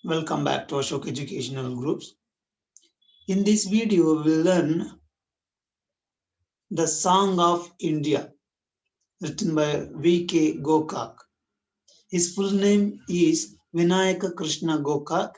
Welcome back to Ashok Educational Groups. In this video, we will learn the Song of India, written by V.K. Gokak. His full name is Vinayaka Krishna Gokak.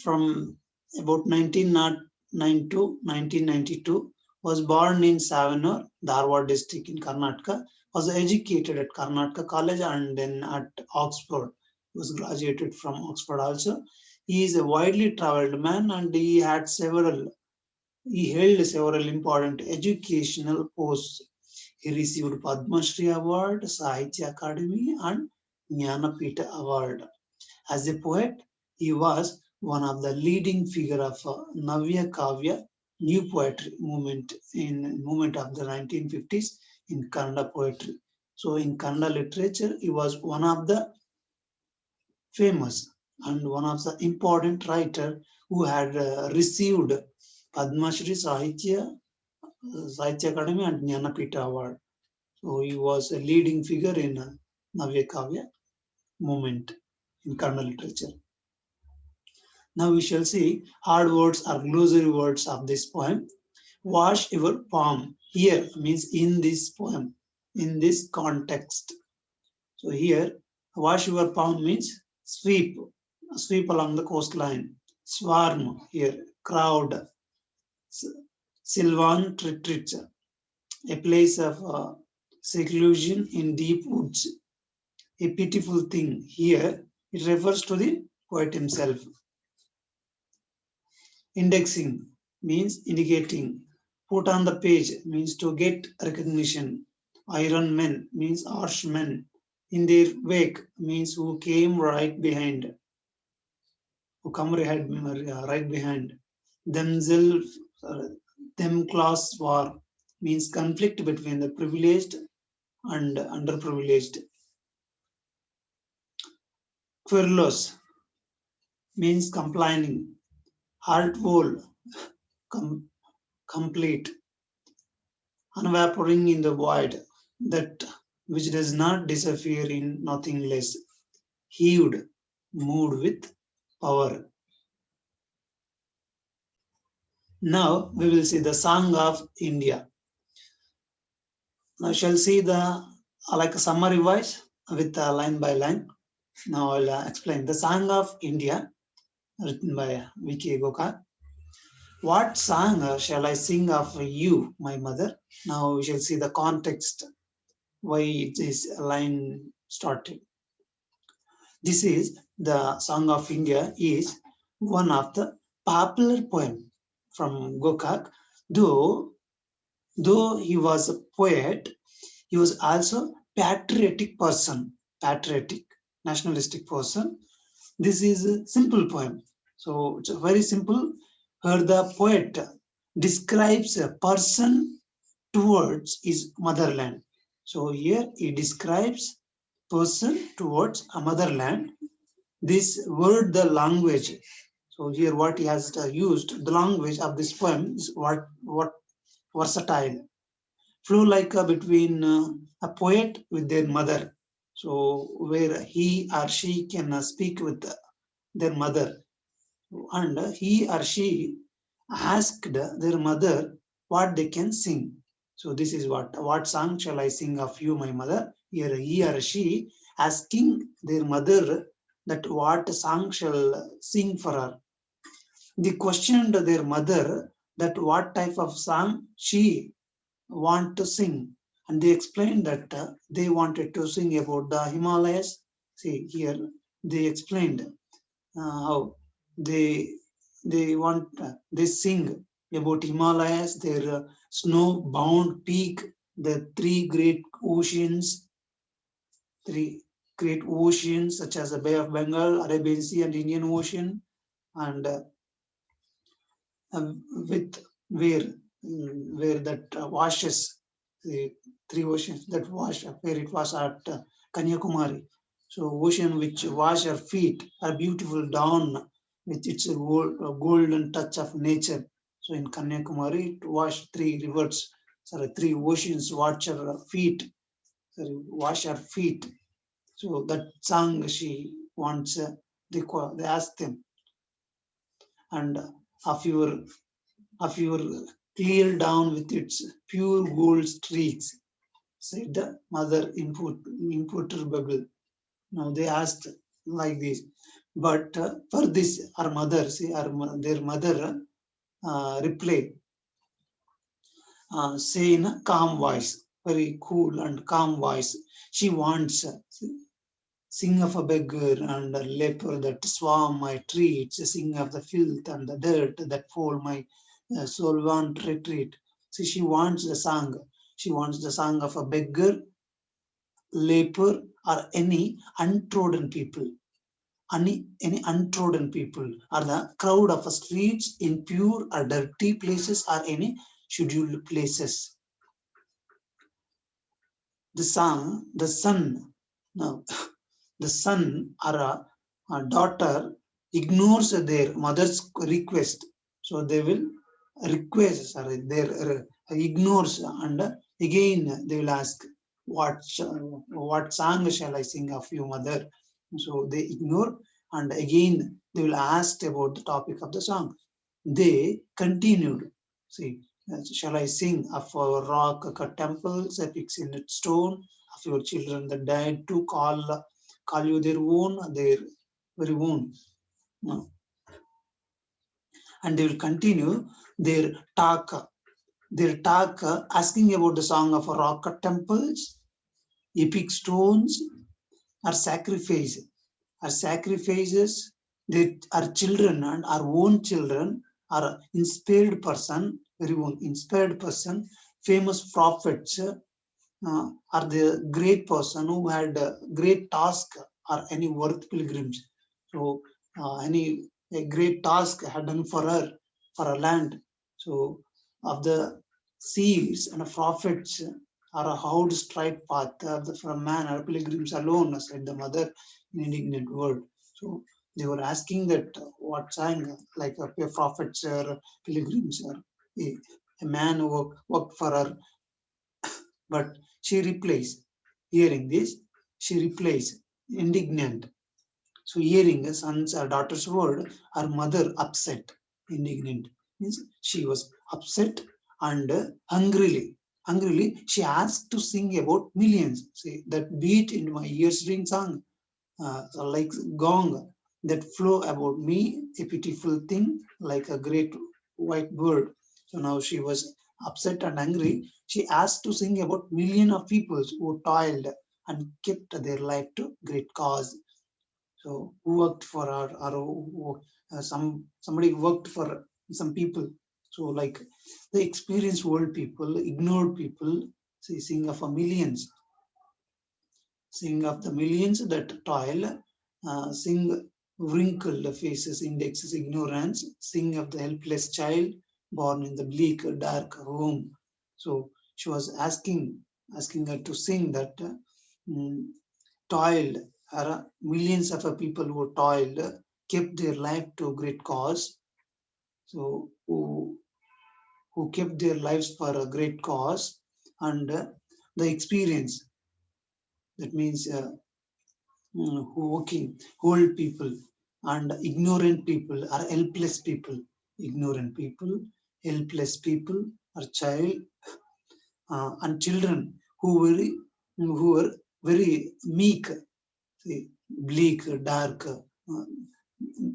From about 1909 to 1992, was born in Savanur, Dharwad district in Karnataka, was educated at Karnataka College and then at Oxford. He was graduated from Oxford also. He is a widely traveled man and he held several important educational posts. He received Padma Shri Award, Sahitya Academy and Jnanapita Award. As a poet, he was one of the leading figure of Navya Kavya, new poetry movement of the 1950s in Kannada poetry. So in Kannada literature, he was one of the famous and one of the important writer who had received Padma Shri Sahitya Academy and Jnanapita Award. So he was a leading figure in Navya Kavya movement in Kannada literature. Now we shall see hard words or glossary words of this poem. Wash your palm. Here means in this poem, in this context. So here, wash your palm means sweep along the coastline. Swarm here, crowd. Sylvan retreat, a place of seclusion in deep woods. A pitiful thing. Here, it refers to the poet himself. Indexing means indicating. Put on the page means to get recognition. Iron men means harsh men. In their wake means who came right behind. Who come right behind. Themselves, them class war means conflict between the privileged and underprivileged. Querulous means complaining. Heart whole, complete. Unwavering in the void, that which does not disappear in nothingness. Heaved, moved with power. Now we will see the Song of India. Now shall see the like a summary voice with line by line. Now I'll explain the Song of India, written by V.K. Gokak. What song shall I sing of you, my mother? Now we shall see the context why this line started. This is the Song of India is one of the popular poem from Gokak. Though he was a poet, he was also patriotic person, patriotic, nationalistic person. This is a simple poem. So it's very simple. Here the poet describes a person towards his motherland. So here he describes person towards a motherland. This word, the language. So here what he has used, the language of this poem is what versatile. Flow like between a poet with their mother. So where he or she can speak with their mother, and he or she asked their mother what they can sing. So this is what song shall I sing of you, my mother? Here he or she asking their mother that what song shall sing for her. They questioned their mother that what type of song she want to sing, and they explained that they wanted to sing about the Himalayas. See here, they explained how they they sing about Himalayas, their snow-bound peak, the three great oceans such as the Bay of Bengal, Arabian Sea, and Indian Ocean, and with where that washes the three oceans that wash where it was at Kanyakumari. So ocean which wash our feet are beautiful down with its golden touch of nature. So in Kanyakumari, to wash three oceans wash our feet. So that song she wants They ask them, and of your clear down with its pure gold streaks, said the mother imperturbable. Now they asked like this, but for this, our mother, their mother replied, say in a calm voice, very cool and calm voice. She wants, sing of a beggar and a leper that swarm my streets, sing of the filth and the dirt that fold my soul want retreat. See, she wants the song. She wants the song of a beggar, leper, or any untrodden people. Any untrodden people, or the crowd of streets in pure or dirty places, or any scheduled places. The son, no, the son or a daughter ignores their mother's request, so they will request, sorry, their ignores, and again they will ask, what song shall I sing of you, mother? So they ignore, and again they will ask about the topic of the song. They continued. See, shall I sing of our rock temples, epics in its stone, of your children that died to call you their very own? No. And they will continue their talk, asking about the song of rock temples, epic stones, or sacrifices that our children and our own children are very own inspired person, famous prophets, are the great person who had a great task or any worth pilgrims. So any a great task had done for her, for her land. So of the seals and prophets are a hard straight path of the from man or pilgrims alone, said the mother in indignant word. So they were asking that what sang like a prophets or pilgrims or a man who worked for her, but she replies, hearing this, she replies, indignant. So hearing a son's or daughter's word, her mother upset, indignant. Means she was upset and hungrily, she asked to sing about millions. See, that beat in my ears ring song, like gong, that flow about me, a pitiful thing, like a great white bird. So now she was upset and angry. She asked to sing about million of people who toiled and kept their life to great cause. So who worked for her, or somebody worked for some people. So like the experienced world people, ignored people, say sing of a millions, sing of the millions that toil, sing wrinkled faces indexes ignorance, sing of the helpless child born in the bleak, dark home. So she was asking her to sing that mm, toiled, millions of people who toiled, kept their life to great cause. So who kept their lives for a great cause, and the experience, that means working old people and ignorant people are helpless people, ignorant people, helpless people are child, and children who were very meek, see, bleak, dark,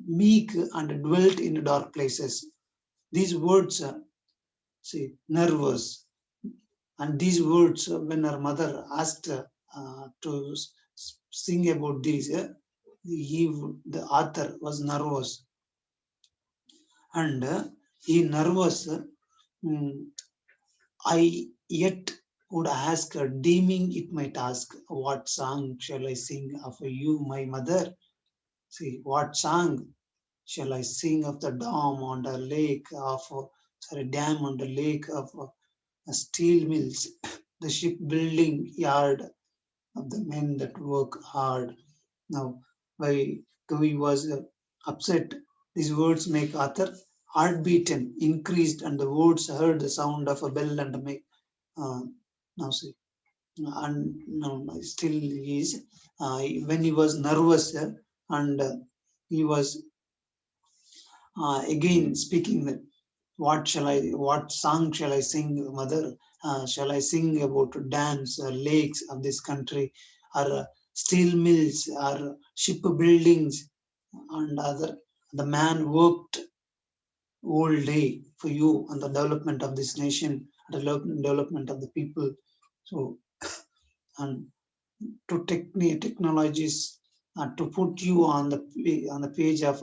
meek, and dwelt in dark places. These words, see, nervous, and these words, when her mother asked to sing about these, he, the author was nervous, and he nervous. mm, I yet would ask, deeming it my task, what song shall I sing of you, my mother? See, what song shall I sing of the dam on the lake of, dam on the lake of steel mills, the shipbuilding yard of the men that work hard. Now, why Kavi was upset, these words make Arthur heart beaten, increased, and the words heard the sound of a bell and make. Uh, now see, and no, still he is when he was nervous, and he was again speaking that what song shall I sing, mother? Shall I sing about dams, lakes of this country, or steel mills, or ship buildings, and other? The man worked all day for you and the development of this nation, development of the people. So, and to technologies to put you on the page of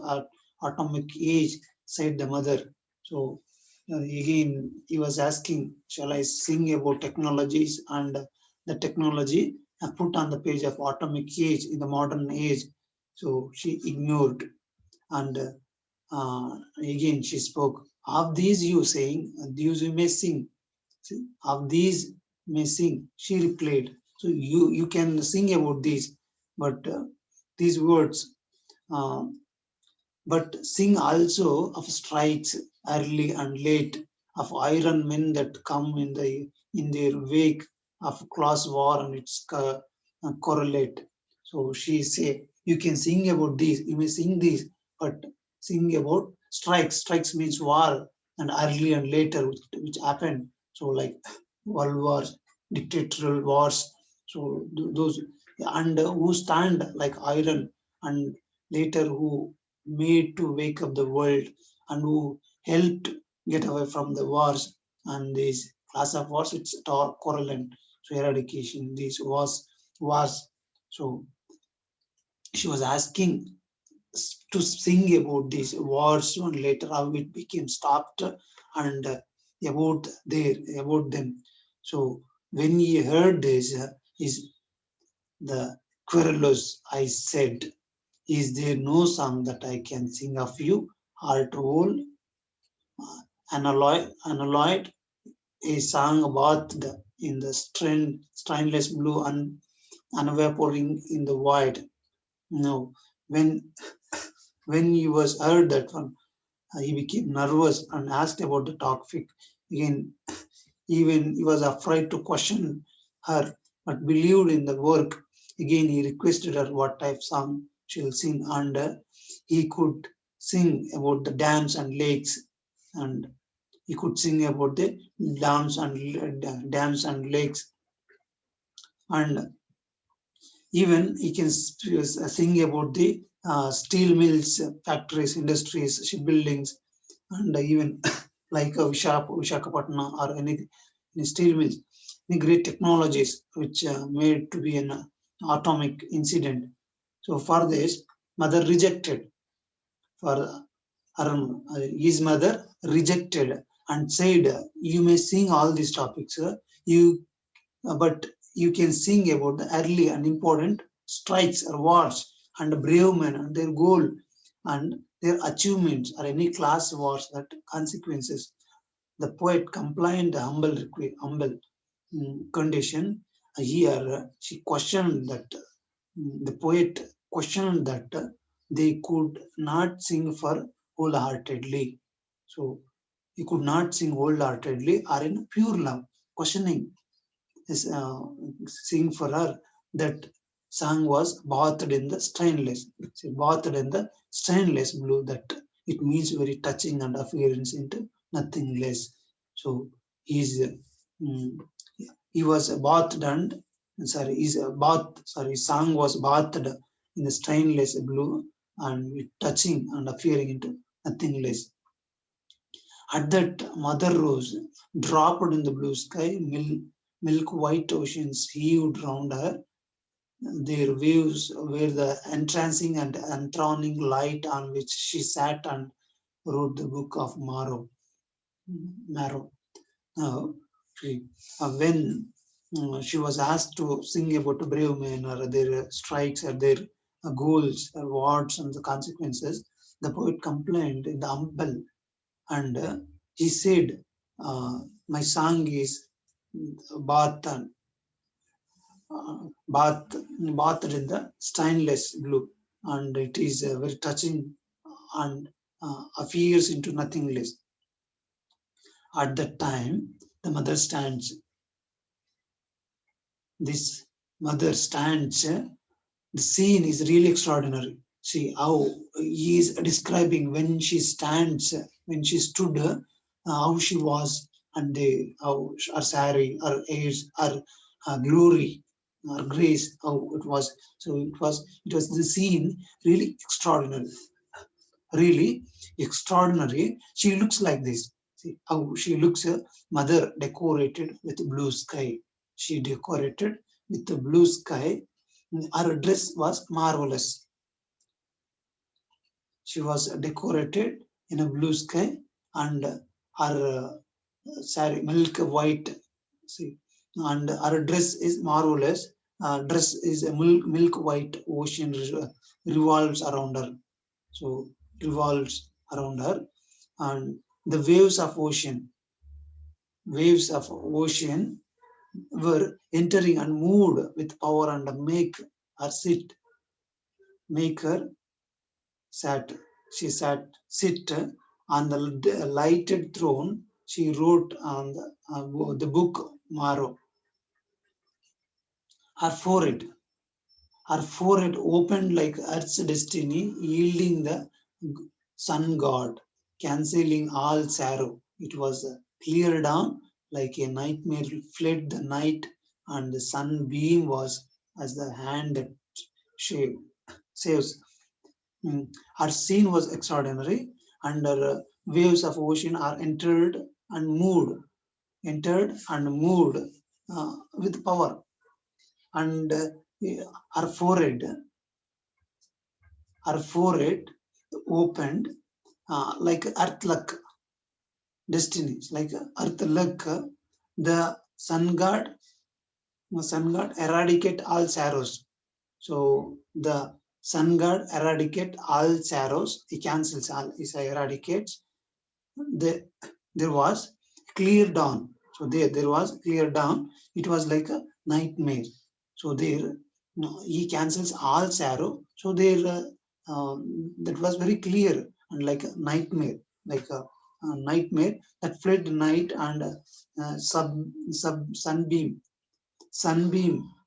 atomic age, said the mother. So again he was asking, shall I sing about technologies and the technology put on the page of atomic age in the modern age? So she ignored, and again she spoke, of these you saying, these you may sing. See, of these may sing, she replied. So you can sing about these, but these words, uh, but sing also of strikes early and late, of iron men that come in their wake, of class war and its correlate. So she say, you can sing about these, you may sing these, but sing about strikes. Strikes means war, and early and later, which happened. So like world wars, dictatorial wars. So those, and who stand like iron, and later who made to wake up the world, and who helped get away from the wars, and this class of wars, it's correlate. So eradication, this was. So she was asking to sing about these wars, and later how it became stopped, and about them. So when he heard this, is the querulous, I said, is there no song that I can sing of you, heart whole, analoid, a song bathed in the stainless blue and unwavering in the void? No, when he was heard that one, he became nervous and asked about the topic again. Even he was afraid to question her, but believed in the work. Again, he requested her what type song she will sing, and he could sing about the dams and lakes, and he could sing about the dams and lakes, and even he can sing about the steel mills, factories, industries, shipbuildings, and even like Vishakhapatnam or any steel mills, any great technologies which made to be an atomic incident. So for this, mother rejected. For his mother rejected and said, "You may sing all these topics, you but you can sing about the early and important strikes or wars and brave men and their goal and their achievements, or any class wars that consequences." The poet complained the humble condition. Here she questioned that, the poet questioned that they could not sing for wholeheartedly. So he could not sing wholeheartedly or in pure love, questioning is sing for her. That song was bathed in the stainless, bathed in the stainless blue. That it means very touching and appearance into nothing less. So he's mm, he was bathed and sorry, his bath sorry song was bathed in the stainless blue, and with touching and appearing into nothing less. At that, Mother Rose dropped in the blue sky, milk white oceans heaved round her. Their waves were the entrancing and enthroning light on which she sat and wrote the book of Marrow. Now, when she was asked to sing about brave men or their strikes or their goals or wards and the consequences, the poet complained in the humble, and he said, my song is bathed, bathed, bathed in the stainless blue, and it is very touching and appears into nothingness. At that time, the mother stands. This mother stands. The scene is really extraordinary. See how he is describing when she stood, how she was, and how her saree, her airs, her glory, her grace, how it was. So it was the scene really extraordinary, really extraordinary. She looks like this. See how she looks, mother decorated with blue sky. She decorated with the blue sky. Her dress was marvelous. She was decorated in a blue sky, and her saree milk white. See, and her dress is marvelous. Dress is a milk white. Ocean revolves around her. So revolves around her, and the waves of ocean were entering and moved with power and make her sat. She sit on the lighted throne. She wrote on the book Maro. Her forehead, her forehead opened like Earth's destiny, yielding the sun god, cancelling all sorrow. It was clear dawn, like a nightmare fled the night, and the sunbeam was as the hand that shave, saves. Her scene was extraordinary, and her waves of ocean are entered and moved with power. And her forehead, her forehead opened like earth luck, destinies, like earth luck. The sun god eradicate all sorrows. So the sun god eradicate all sorrows. He cancels all. He eradicates. The, there was clear dawn. So there was clear dawn. It was like a nightmare. So there, he cancels all sorrow. So there, that was very clear and like a nightmare, like a nightmare that fled night, and sunbeam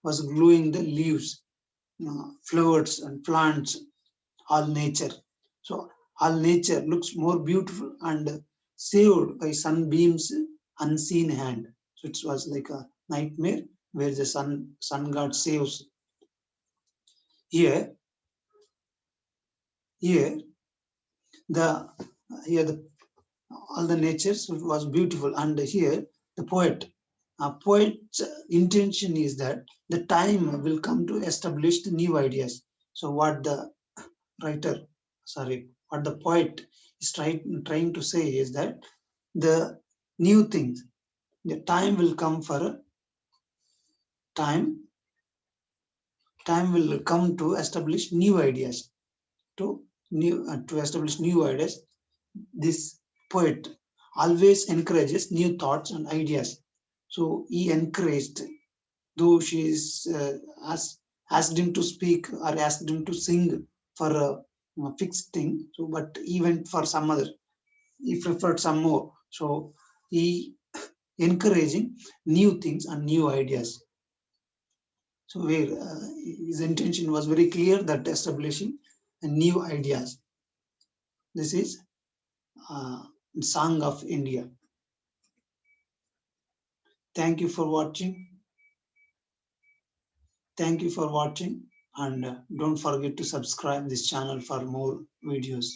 was glowing the leaves, flowers and plants, all nature. So all nature looks more beautiful and saved by sunbeams unseen hand. So it was like a nightmare where the sun god saves. Here, here the here the all the natures was beautiful, and here the poet's intention is that the time will come to establish the new ideas. So what the writer, sorry, what the poet is trying to say is that the new things, the time will come for time, time will come to establish new ideas, to establish new ideas. This poet always encourages new thoughts and ideas. So he encouraged, though she is asked him to speak or asked him to sing for a fixed thing. So, but he went for some other. He preferred some more. So he encouraging new things and new ideas. So where his intention was very clear, that establishing new ideas. This is Song of India. Thank you for watching. Thank you for watching, and don't forget to subscribe this channel for more videos.